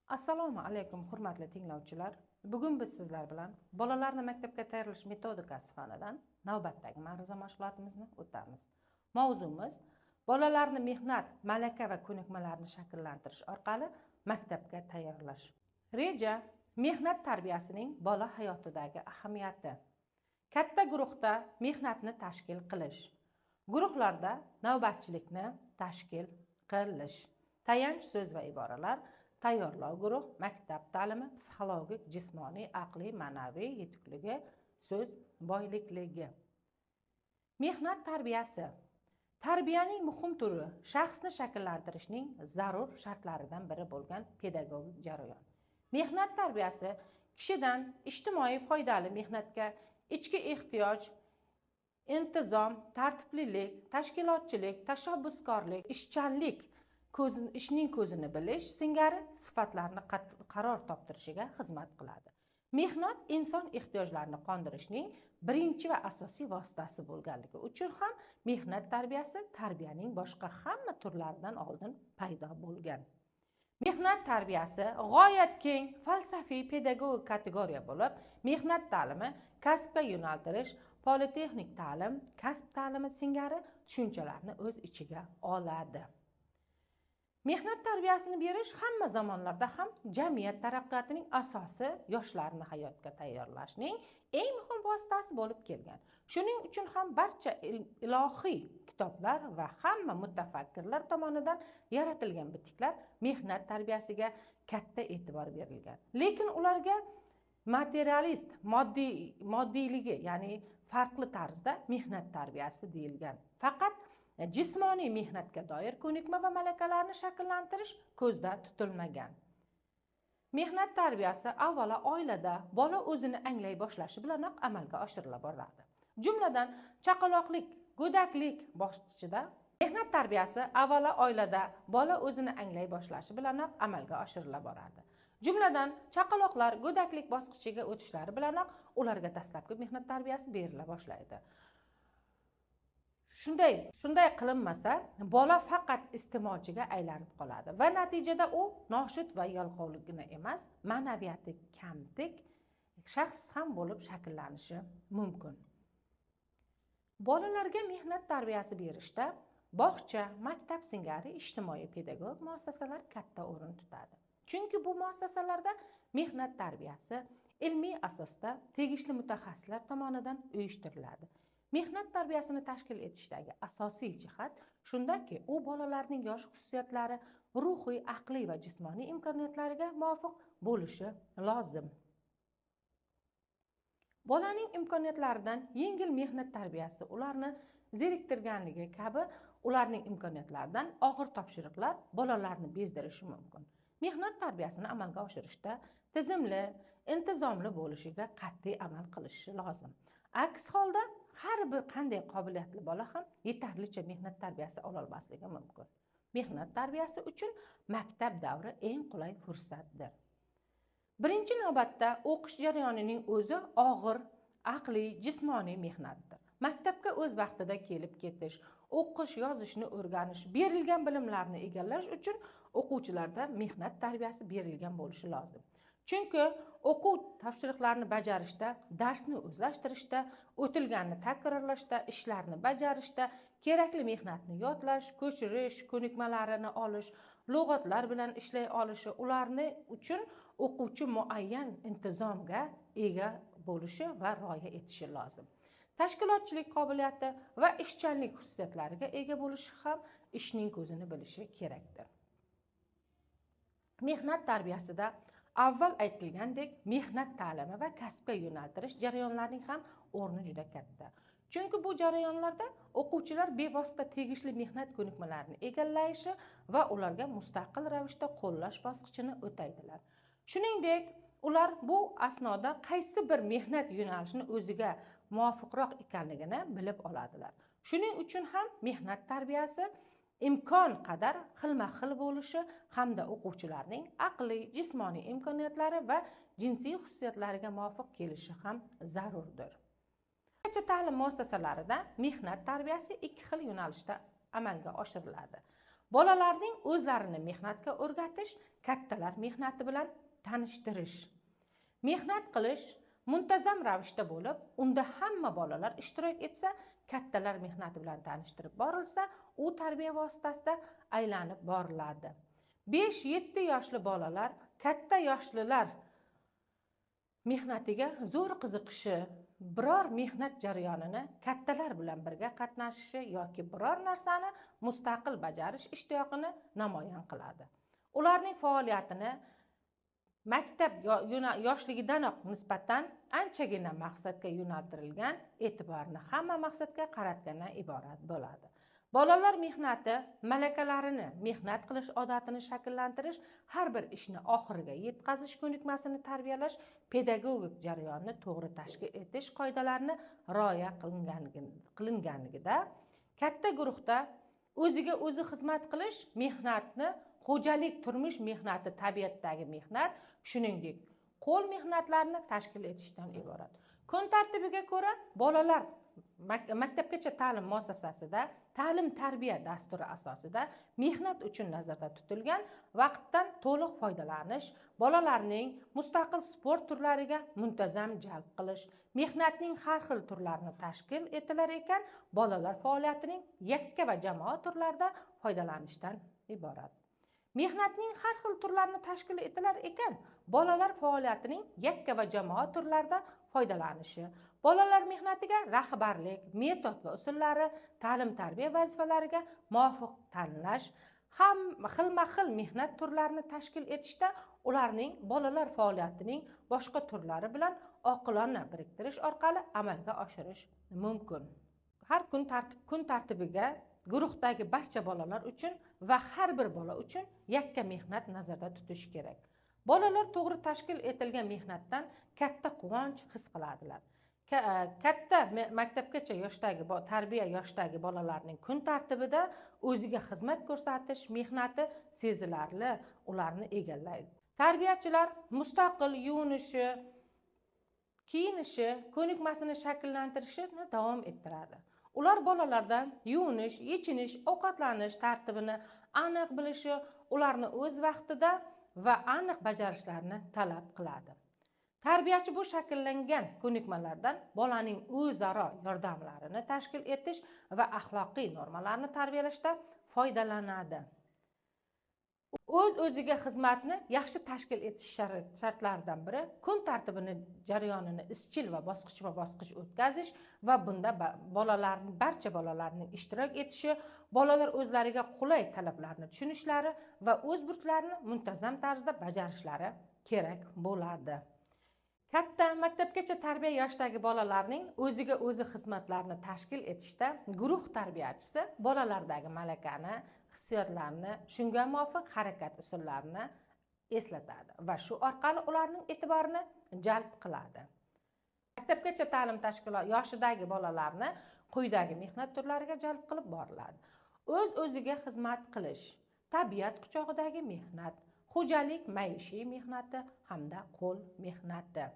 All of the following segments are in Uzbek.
Assalomu alaykum hurmatli tinglovchilar. Bugun biz sizlar bilan bolalarni maktabga tayyorlash metodikasi fanidan navbatdagi ma'ruza mashg'ulotimizni o'tamiz. Mavzumiz bolalarni mehnat, malaka va ko'nikmalarini shakllantirish orqali maktabga tayyorlash. Reja mehnat tarbiyasining bola hayotidagi ahamiyati. Katta guruhda mehnatni tashkil qilish. Guruhlarda navbatchilikni tashkil qilish. Tayanch so'z va iboralar. Tayyorlov guruh, maktab ta'limi, psixologik, jismoniy, aqliy, ma'naviy yetukligi, so'z boylikligi. Mehnat tarbiyasi. Tarbiyaning muhim turi shaxsni shakllantirishning zarur shartlaridan biri bo'lgan pedagogik jarayon. Mehnat tarbiyasi kishidan ijtimoiy foydali mehnatga, ichki ehtiyoj, intizom, tartiblilik, tashkilotchilik, tashabbuskorlik, ishchanlik, ishning ko'zini bilish singari sifatlarni qaror toptirishiga xizmat qiladi. Mehnat inson ehtiyojlarini qondirishning birinchi va asosiy vositasi bo'lganligi uchun ham mehnat tarbiyasi tarbiyaning boshqa hamma turlaridan oldin paydo bo'lgan. Mehnat tarbiyasi g'oyat keng falsafiy pedagogik kategoriya bo'lib, mehnat ta'limi, kasbga yo'naltirish, politexnik ta'lim, kasb ta'limi singari tushunchalarni o'z ichiga oladi. Mehnat tarbiyasini berish hamma zamonlarda ham jamiyat taraqqiyotining asosi yoshlarni hayotga tayyorlashning eng muhim vositasi bo'lib kelgan. Shuning uchun ham barcha ilohiy kitoblar va hamma mutafakkirlar tomonidan yaratilgan bitiklar mehnat tarbiyasiga katta e'tibor berilgan. Lekin ularga materialist, moddiyligi, ya'ni farqli tarzda mehnat tarbiyasi deyilgan. Faqat jismoniy mehnatga doir ko'nikma va malakalarni shakllantirish ko'zda tutilmagan. Mehnat tarbiyasi avvalo oilada bola o'zini anglay boshlashi bilanoq amalga oshirila boradi. Jumladan, chaqaloqlik, go'daklik bosqichida mehnat tarbiyasi avvalo oilada bola o'zini anglay boshlashi bilanoq amalga oshirila boradi. Jumladan, chaqaloqlar go'daklik bosqichiga o'tishlari bilanoq ularga dastlabki mehnat tarbiyasi berila boshlaydi. Shunday qilinmasa, bola faqat iste'molchiga aylanib qoladi va natijada u noshud va yalqovligina emas, ma'naviyati kamtik shaxs ham bo'lib shakllanishi mumkin. Bolalarga mehnat tarbiyasi berishda bog'cha, maktab singari ijtimoiy pedagog muassasalar katta o'rin tutadi. Chunki bu muassasalarda mehnat tarbiyasi ilmiy asosda tegishli mutaxassislar tomonidan uyushtiriladi. Mehnat tarbiyasini tashkil etishdagi asosiy jihat shundaki, u bolalarning yosh xususiyatlari, ruhiy, aqliy va jismoniy imkoniyatlariga muvofiq bo'lishi lozim. Bolaning imkoniyatlaridan yengil mehnat tarbiyasi ularni zeriktirganligi kabi ularning imkoniyatlaridan og'ir topshiriqlar bolalarni bezdirishi mumkin. Mehnat tarbiyasini amalga oshirishda tizimli, intizomli bo'lishiga qat'iy amal qilishi lozim. Aks holda har bir qanday qobiliyatli bola ham yetarlicha mehnat tarbiyasi ola olmasligi mumkin. Mehnat tarbiyasi uchun maktab davri eng qulay fursatdir. Birinchi navbatda o'qish jarayonining o'zi og'ir, aqliy, jismoniy mehnatdir. Maktabga o'z vaqtida kelib ketish, o'qish, yozishni o'rganish, berilgan bilimlarni egallash uchun o'quvchilarda mehnat tarbiyasi berilgan bo'lishi lozim. Chunki o'quv topshiriqlarini bajarishda, darsni o'zlashtirishda, o'tilganni takrorlashda, ishlarni bajarishda, kerakli mehnatni yodlash, ko'chirish, ko'nikmalarini olish, lug'atlar bilan ishlay olishi ularni uchun o'quvchi muayyan intizomga ega bo'lishi va rioya etishi lozim. Tashkilotchilik qobiliyati va ishchanlik xususiyatlariga ega bo'lishi ham ishning ko'zini bilishi kerakdir. Mehnat tarbiyasida avval aytilgandek, mehnat ta'limi va kasbga yo'naltirish jarayonlarining ham o'rni juda katta. Chunki bu jarayonlarda o'quvchilar bevosita tegishli mehnat ko'nikmalarini egallashi va ularga mustaqil ravishda qo'llash bosqichini o'taydilar. Shuningdek, ular bu asnoda qaysi bir mehnat yo'nalishini o'ziga muvofiqroq ekanligini bilib oladilar. Shuning uchun ham mehnat tarbiyasi imkon qadar xilma-xil bo'lishi hamda o'quvchilarning aqliy, jismoniy imkoniyatlari va jinsiy xususiyatlariga muvofiq kelishi ham zarurdir. Ta'lim muassasalarida mehnat tarbiyasi ikki xil yo'nalishda amalga oshiriladi. Bolalarning o'zlarini mehnatga o'rgatish, kattalar mehnati bilan tanishtirish. Mehnat qilish muntazam ravishda bo'lib, unda hamma bolalar ishtirok etsa, kattalar mehnati bilan tanishtirib borilsa, u tarbiya vositasida aylanib boriladi. 5-7 yoshli bolalar katta yoshlilar mehnatiga zo'r qiziqishi, biror mehnat jarayonini kattalar bilan birga qatnashishi yoki biror narsani mustaqil bajarish ishtiyoqini namoyon qiladi. Ularning faoliyatini maktab yoshligidanoq nisbatan anchagina maqsadga yo'naltirilgan e'tiborni hamma maqsadga qaratgandan iborat bo'ladi. Bolalar mehnati malakalarini, mehnat qilish odatini shakllantirish, har bir ishni oxiriga yetkazish ko'nikmasini tarbiyalash, pedagogik jarayonni to'g'ri tashkil etish qoidalarini rioya qilinganligida, katta guruhda o'ziga o'zi xizmat qilish mehnatni xo'jalik, turmush mehnati, tabiatdagi mehnat, shuningdek qo'l mehnatlarini tashkil etishdan iborat. Kun tartibiga ko'ra bolalar maktabgacha ta'lim muassasasida ta'lim-tarbiya dasturi asosida mehnat uchun nazarda tutilgan vaqtdan to'liq foydalanish, bolalarning mustaqil sport turlariga muntazam jalb qilish, mehnatning har xil turlarini tashkil etilar ekan, bolalar faoliyatining yakka va jamoa turlarida foydalanishdan iborat. Mehnatning har xil turlarini tashkil etilar ekan, bolalar faoliyatining yakka va jamoa turlarida foydalanishi, bolalar mehnatiga rahbarlik, metod va usullari, ta'lim-tarbiya vazifalariga muvofiq tanlash, xilma-xil mehnat turlarini tashkil etishda ularning bolalar faoliyatining boshqa turlari bilan oqilona biriktirish orqali amalga oshirish mumkin. Har kun tartibiga guruhdagi barcha bolalar uchun va har bir bola uchun yakka mehnat nazarda tutish kerak. Bolalar to'g'ri tashkil etilgan mehnatdan katta quvonch his qiladilar. Katta maktabgacha yoshdagi tarbiya yoshdagi bolalarning kun tartibida o'ziga xizmat ko'rsatish mehnati sezilarli ularni egallaydi. Tarbiyachilar mustaqil yuvinishi, kiyinishi, ko'nikmasini shakllantirishni davom ettiradi. Ular bolalardan yuvinish, yechinish, ovqatlanish tartibini aniq bilishi, ularni o'z vaqtida va aniq bajarishlarini talab qiladi. Tarbiyachi bu shakllangan ko'nikmalardan bolaning o'zaro yordamlarini tashkil etish va axloqiy normalarni tarbiyalashda foydalanadi. O'z-o'ziga xizmatni yaxshi tashkil etish shartlaridan biri kun tartibini jarayonini izchil va bosqich o'tkazish va bunda barcha bolalarning ishtirok etishi, bolalar o'zlariga qulay talablarni tushunishlari va o'z burchlarini muntazam tarzda bajarishlari kerak bo'ladi. Katta maktabgacha tarbiya yoshidagi bolalarning o'ziga o'zi xizmatlarini tashkil etishda guruh tarbiyachisi bolalardagi malakani, hissiyotlarni, shunga muvofiq harakat usullarini eslatadi va shu orqali ularning e'tiborini jalb qiladi. Maktabgacha ta'lim tashkiloti yoshidagi bolalarni quyidagi mehnat turlariga jalb qilib boriladi. O'z-o'ziga xizmat qilish, tabiat quchog'idagi mehnat, xo'jalik, maishiy mehnati hamda qo'l mehnati.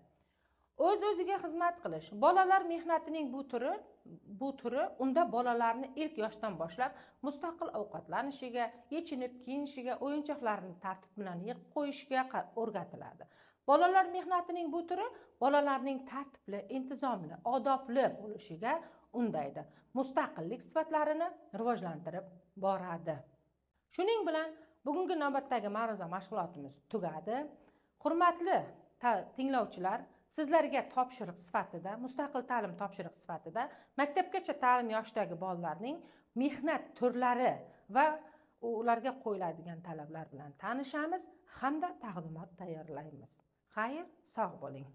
O'z-o'ziga xizmat qilish. Bolalar mehnatining bu turi unda bolalarni ilk yoshdan boshlab mustaqil ovqatlanishiga, yechinib kiyinishiga, o'yinchoqlarini tartib bilan yig'ib qo'yishiga o'rgatiladi. Bolalar mehnatining bu turi bolalarning tartibli, intizomli, odobli bo'lishiga undaydi. Mustaqillik sifatlarini rivojlantirib boradi. Shuning bilan bugungi navbatdagi ma'ruza mashg'ulotimiz tugadi. Hurmatli tinglovchilar, sizlarga topshiriq sifatida, mustaqil ta'lim topshiriq sifatida maktabgacha ta'lim yoshidagi bolalarning mehnat turlari va ularga qo'yiladigan talablar bilan tanishamiz hamda taqdimot tayyorlaymiz. Xayr, sog' bo'ling.